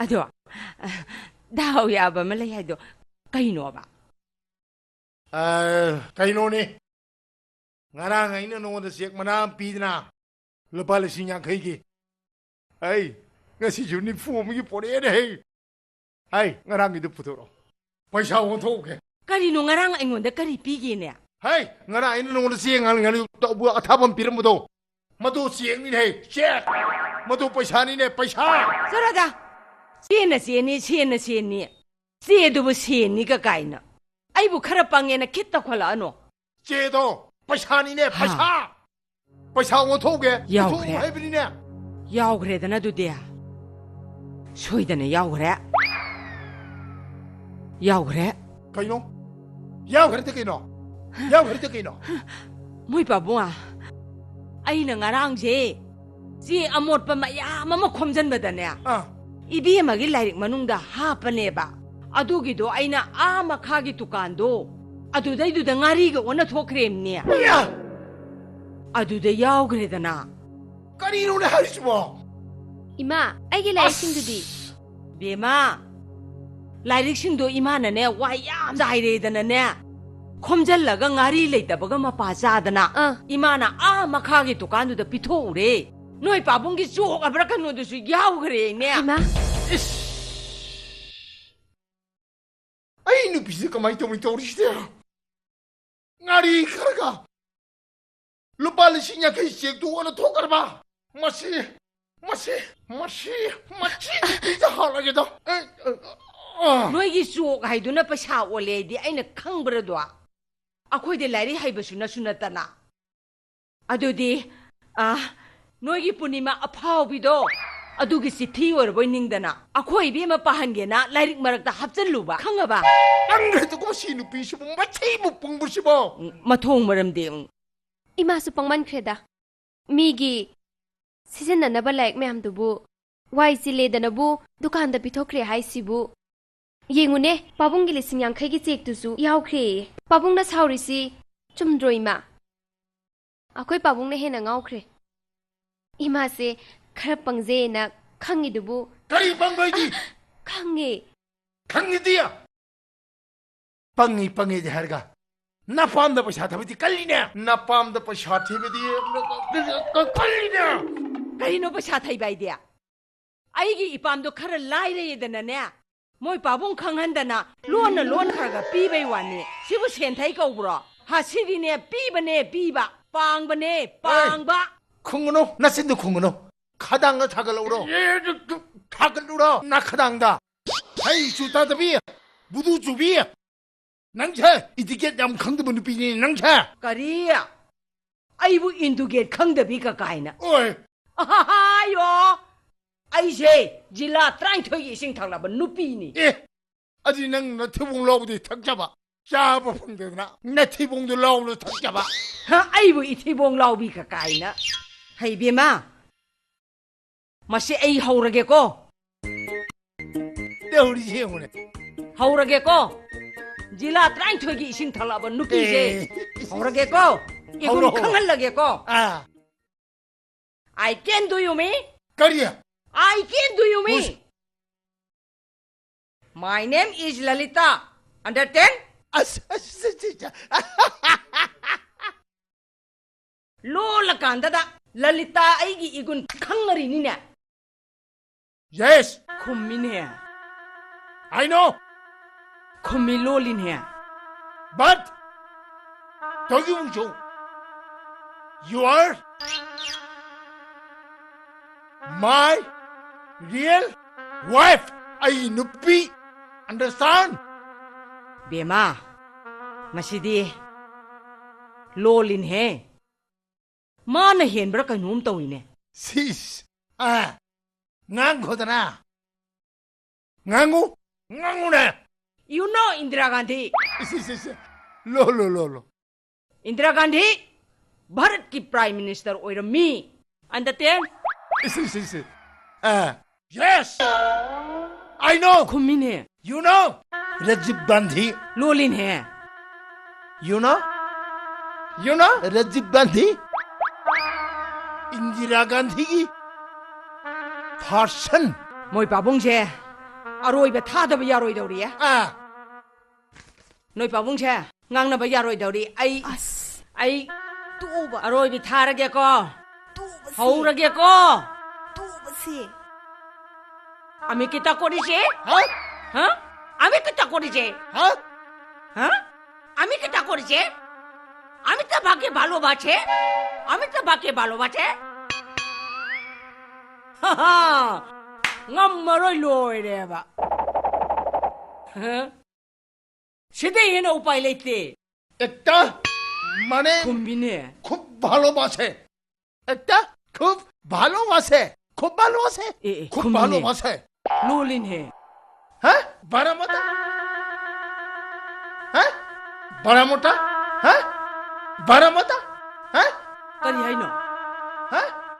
ꯑꯗꯣ ꯗꯥꯎ ꯌꯥꯕ ꯑꯃ ꯂꯩ ꯍꯥꯏꯗꯣ ꯀꯩꯅꯣꯕ? ꯀꯩꯅꯣꯅꯦ, ꯉꯔꯥꯡ ꯑꯩꯅ ꯅꯉꯣꯟꯗ ꯆꯦꯛ ꯃꯅꯥ ꯑꯃ ꯄꯤꯗꯅ ꯂꯨꯄꯥ 50,000ꯒꯤ ꯑꯩ ꯉꯁꯤꯁꯨ 90 ꯑꯃꯒꯤ ꯄꯣꯔꯛꯑꯦꯅꯦ ꯍꯩ ꯉꯔꯥꯡꯒꯤꯗꯨ ꯄꯨꯊꯣꯔꯛꯑꯣ, ꯄꯩꯁꯥ ꯑꯣꯟꯊꯣꯛꯀꯦ. ꯀꯔꯤꯅꯣ ꯉꯔꯥꯡ ꯑꯩꯉꯣꯟꯗ ꯀꯔꯤ ꯄꯤꯒꯦꯅꯦ? ꯍꯩ ꯉꯔꯥꯡ ꯑꯩꯅ ꯅꯉꯣꯟꯗ ꯆꯦꯡ ꯉꯥꯡꯉꯥꯡ ꯇꯧꯕ ꯑꯊꯥꯕ ꯑꯃ ꯄꯤꯔꯝꯕꯗꯣ ꯃꯗꯨ ꯆꯦꯡꯅꯤꯅꯦ, ꯆꯦꯛ ꯃꯗꯨ ꯄꯩꯁꯥꯅꯤꯅꯦ, ꯄꯩꯁꯥ. ꯆꯠꯂꯣꯗ, ꯆꯦꯟꯅ ꯆꯦꯟꯅꯤ ꯁꯦꯟꯅ ꯁꯦꯟꯅꯤ, ꯆꯦꯗꯨꯕꯨ ꯁꯦꯟꯅꯤꯒ ꯀꯥꯏꯅ. ꯑꯩꯕꯨ ꯈꯔ ꯄꯪꯉꯦꯅ ꯈꯤꯠ ꯇꯧꯈꯠꯂꯛꯑꯅꯣ. ꯆꯦꯗꯣ ꯄꯩꯁꯥꯅꯤꯅꯦ, ꯄꯩꯁꯥ. ꯄꯩꯁꯥ ꯑꯣꯟꯊꯣꯛꯎꯒꯦ, ꯌꯥꯎꯈ꯭ꯔꯦ ꯍꯥꯏꯕꯅꯤꯅꯦ. ꯌꯥꯎꯈ꯭ꯔꯦꯗꯅ ꯑꯗꯨꯗꯤ ꯁꯣꯏꯗꯅ ꯌꯥꯎꯈ꯭ꯔꯦ. ꯌꯥꯎꯈ꯭ꯔꯦ. ꯀꯩꯅꯣ? ꯌꯥꯎꯈ꯭ꯔꯦꯗꯤ ꯀꯩꯅꯣ? ꯌꯥꯎꯈ꯭ꯔꯦꯗꯤ ꯀꯩꯅꯣ? ꯃꯣꯏ ꯄꯥꯕꯨꯡ, ꯑꯩꯅ ꯉꯔꯥꯡꯁꯦ ꯆꯦ ꯑꯃꯣꯠꯄ ꯃꯌꯥꯝ ꯑꯃ ꯈꯣꯝꯖꯟꯕꯗꯅꯦ ꯏꯕꯦꯝꯃꯒꯤ ꯂꯥꯏꯔꯤꯛ ꯃꯅꯨꯡꯗ ꯍꯥꯞꯄꯅꯦꯕ. ꯑꯗꯨꯒꯤꯗꯣ ꯑꯩꯅ ꯃꯈꯥꯒꯤ ꯗꯨꯀꯥꯟꯗꯣ ꯑꯗꯨꯗꯩꯗꯨꯗ ꯉꯥꯔꯤꯒ ꯑꯣꯟꯅ ꯊꯣꯛꯈ꯭ꯔꯦꯝꯅꯦ. ꯑꯗꯨꯗ ꯌꯥꯎꯈ꯭ꯔꯦꯗꯅ. ꯀꯔꯤꯅꯣꯅꯦ ꯍꯥꯏꯔꯤꯁꯤꯕꯣ? ꯏꯃꯥ, ꯑꯩꯒꯤ ꯂꯥꯏꯔꯤꯛꯁꯤꯡꯗꯨꯗꯤ? ꯕꯦꯝꯃ, ꯂꯥꯏꯔꯤꯛꯁꯤꯡꯗꯣ ꯏꯃꯥꯅꯅꯦ ꯋꯥꯏ ꯌꯥꯝ ꯆꯥꯏꯔꯦꯗꯅꯅꯦ ꯈꯣꯝꯖꯜꯂꯒ ꯉꯥꯔꯤ ꯂꯩꯇꯕꯒ ꯃꯄꯥ ꯆꯥꯗꯅ ꯏꯃꯥꯅ ꯃꯈꯥꯒꯤ ꯗꯨꯀꯥꯟꯗꯨꯗ ꯄꯤꯊꯣꯛꯎꯔꯦ. ꯅꯣꯏ ꯄꯥꯕꯨꯡꯒꯤ ꯆꯣꯛꯑꯕ꯭ꯔꯥ ꯀꯩꯅꯣꯗꯨꯁꯨ ꯌꯥꯎꯈ꯭ꯔꯦꯅꯦ. ꯏꯃꯥ, ꯑꯩ ꯅꯨꯄꯤꯁꯦ ꯀꯃꯥꯏꯅ ꯇꯧꯔꯤꯁꯤꯗꯤ? ꯉꯥꯔꯤ ꯈꯔꯒ ꯂꯨꯄꯥ 50,000 ꯆꯦꯛꯇꯨ ꯑꯣꯟꯅ ꯊꯣꯛꯈ꯭ꯔꯕ? ꯃꯁꯤ ꯅꯨꯄꯤꯁꯦ ꯍꯥꯠꯂꯒꯦꯗꯣ. ꯅꯣꯏꯒꯤ ꯆꯣꯛ ꯍꯥꯏꯗꯨꯅ ꯄꯩꯁꯥ ꯑꯣꯜꯂꯦ ꯍꯥꯏꯗꯤ ꯑꯩꯅ ꯈꯪꯕ꯭ꯔꯗꯣ? ꯑꯩꯈꯣꯏꯗꯤ ꯂꯥꯏꯔꯤꯛ ꯍꯩꯕꯁꯨ ꯅꯠꯇꯅ. ꯑꯗꯨꯗꯤ ꯅꯣꯏꯒꯤ ꯄꯨꯔꯅꯤꯃꯥ ꯑꯐꯥꯎꯕꯤꯗꯣ ꯑꯗꯨꯒꯤ ꯆꯤꯊꯤ ꯑꯣꯏꯔꯕꯣꯏ ꯅꯤꯡꯗꯅ ꯑꯩꯈꯣꯏ ꯏꯕꯦꯝꯃ ꯄꯥꯍꯟꯒꯦꯅ ꯂꯥꯏꯔꯤꯛ ꯃꯔꯛꯇ ꯍꯥꯞꯆꯜꯂꯨꯕ, ꯈꯪꯉꯕ? ꯅꯪꯒ꯭ꯔꯦꯗꯀꯣ ꯁꯤ ꯅꯨꯄꯤꯁꯤꯕꯨ ꯃꯊꯤꯕꯨ ꯄꯨꯡꯕꯁꯤꯕꯣ. ꯃꯊꯣꯡ ꯃꯔꯝꯗꯤ. ꯏꯃꯥꯁꯨ ꯄꯪꯃꯟꯈ꯭ꯔꯦꯗ. ꯃꯤꯒꯤ ꯁꯤꯖꯤꯟꯅꯅꯕ ꯂꯥꯏꯔꯤꯛ ꯃꯌꯥꯝꯗꯨꯕꯨ ꯋꯥꯏ ꯆꯤꯜꯂꯦꯗꯅꯕꯨ ꯗꯨꯀꯥꯟꯗ ꯄꯤꯊꯣꯛꯈ꯭ꯔꯦ ꯍꯥꯏꯁꯤꯕꯨ. ꯌꯦꯡꯉꯨꯅꯦ, ꯄꯥꯕꯨꯡꯒꯤ 50,000ꯒꯤ ꯆꯦꯛꯇꯨꯁꯨ ꯌꯥꯎꯈ꯭ꯔꯦ. ꯄꯥꯕꯨꯡꯅ ꯁꯥꯎꯔꯤꯁꯤ ꯆꯨꯝꯗ꯭ꯔꯣ ꯏꯃꯥ? ꯑꯩꯈꯣꯏ ꯄꯥꯕꯨꯡꯅ ꯍꯦꯟꯅ ꯉꯥꯎꯈ꯭ꯔꯦ. ꯏꯃꯥꯁꯦ ꯈꯔ ꯄꯪꯖꯩꯅ ꯈꯪꯉꯤꯗꯨꯕꯨ. ꯀꯔꯤ ꯄꯪꯕꯩꯗꯤ? ꯈꯪꯉꯦ. ꯈꯪꯉꯤꯗꯤ? ꯄꯪꯉꯤꯗꯤ ꯍꯥꯏꯔꯒ ꯅꯄꯥꯝꯗ ꯄꯩꯁꯥ ꯊꯕꯗꯤ ꯀꯜꯂꯤꯅꯦ. ꯅꯄꯥꯝꯗ ꯄꯩꯁꯥ ꯊꯤꯕꯗꯤ ꯀꯜꯂꯤꯅꯦ. ꯀꯔꯤꯅꯣ ꯄꯩꯁꯥ ꯊꯩꯕ ꯍꯥꯏꯗꯤ? ꯑꯩꯒꯤ ꯏꯄꯥꯝꯗꯣ ꯈꯔ ꯂꯥꯏꯔꯦꯗꯅꯅꯦ ꯃꯣꯏ ꯄꯥꯕꯨꯡ ꯈꯪꯍꯟꯗꯅ ꯂꯣꯟꯅ ꯈꯔꯒ ꯄꯤꯕꯩ ꯋꯥꯅꯤ. ꯁꯤꯕꯨ ꯁꯦꯟꯊꯩ ꯀꯧꯕ꯭ꯔꯣ? ꯁꯤꯗꯤꯅꯦ ꯄꯤꯕꯅꯦ, ꯄꯤꯕ, ꯄꯥꯡꯕꯅꯦ, ꯄꯥꯡꯕ. ꯈꯨꯡꯒꯅꯨ, ꯅꯆꯤꯟꯗꯨ ꯈꯨꯡꯒꯅꯨ. ꯈꯗꯥꯡꯗ ꯊꯥꯒꯠꯂꯧꯔꯣ. ꯊꯥꯒꯠꯂꯨꯔꯣ ꯅꯈꯗꯥꯡꯗ. ꯍꯩ ꯆꯨꯇꯥꯗꯕꯤ, ꯕꯨꯗꯨ ꯆꯨꯕꯤ, ꯅꯪꯁꯦ ꯏꯇꯤꯀꯦꯠ ꯌꯥꯝ ꯈꯪꯗꯕ ꯅꯨꯄꯤꯅꯤ ꯅꯪꯁꯦ. ꯀꯔꯤ? ꯑꯩꯕꯨ ꯏꯟꯗꯨꯒꯦꯠ ꯈꯪꯗꯕꯤ ꯀꯥꯏꯅ? ꯑꯣꯏ. ꯑꯌꯣ, ꯑꯩꯁꯦ ꯖꯤꯂꯥ 23ꯒꯤ ꯏꯁꯤꯡ ꯊꯛꯂꯕ ꯅꯨꯄꯤꯅꯤ. ꯑꯗꯨꯗꯤ ꯅꯪ ꯅꯊꯤꯕꯣꯡ ꯂꯥꯎꯕꯗꯤ ꯊꯛꯆꯕ, ꯆꯥꯕ ꯐꯪꯗꯗꯅ ꯅꯊꯤꯕꯣꯡꯗꯣ ꯂꯥꯎꯅ ꯊꯛꯆꯕ. ꯑꯩꯕꯨ ꯏꯊꯤꯕꯣꯡ ꯂꯥꯎꯕꯤ ꯀꯥꯏꯅ? ꯍꯩꯕꯦꯝꯃ, ꯃꯁꯤ ꯑꯩ ꯍꯧꯔꯒꯦꯀꯣ. ꯇꯧꯔꯤꯁꯦ ꯌꯦꯡꯉꯨꯅꯦ. ꯍꯧꯔꯒꯦꯀꯣ. ꯖꯤꯂꯥ 23ꯒꯤ ꯏꯁꯤꯡ ꯊꯛꯂꯕ ꯅꯨꯄꯤꯁꯦ ꯍꯧꯔꯒꯦꯀꯣ. 이건 강할라게고. I can do you me? Kariya. I can do you me? My name is Lalita. Understand? Lola kandada Lalita aigi igun khangari nina. Yes. Khumine. I know. Khumi lolin here. But you are my real wife. I nupi. Understand? Bema, masidi lolin he. Mana hen bra kanum tawine. Sis. Ngango dana. Ngango ne. You know Indira Gandhi. Sis. Lo. Indira Gandhi, Bharat ki Prime Minister oira me. Understand? Sis. Yes. I know. Khumine. You know. Rajiv Gandhi. Lolin he. You know? Rajiv Gandhi. Indira Gandhi ki person. Moi pabong je अरोइब थादब यारोइदौरी Ah. नोई पाबुंगसे ngangnaba yaroidौरी ai tuba अरोइबि थारगे को tuba हौरगे को tuba se আমি কিতা করিছে Huh? হ্যাঁ আমি কিতা করিছে Huh? হ্যাঁ আমি কিতা করিছে আমি তো বাকে ভালোবাসে আমি তো বাকে ভালোবাসে ngammaroi loireba হ্যাঁ সেটাই হেন উপায় লইতে একটা মানে কুম্বিনে খুব ভালোবাসে একটা খুব ভালোবাসে খুব ভালোবাসে খুব খুব ভালোবাসে লোলিন হে হ্যাঁ বড় মোটা হ্যাঁ বড় মোটা হ্যাঁ বড় মোটা হ্যাঁ করি হাইনো হ্যাঁ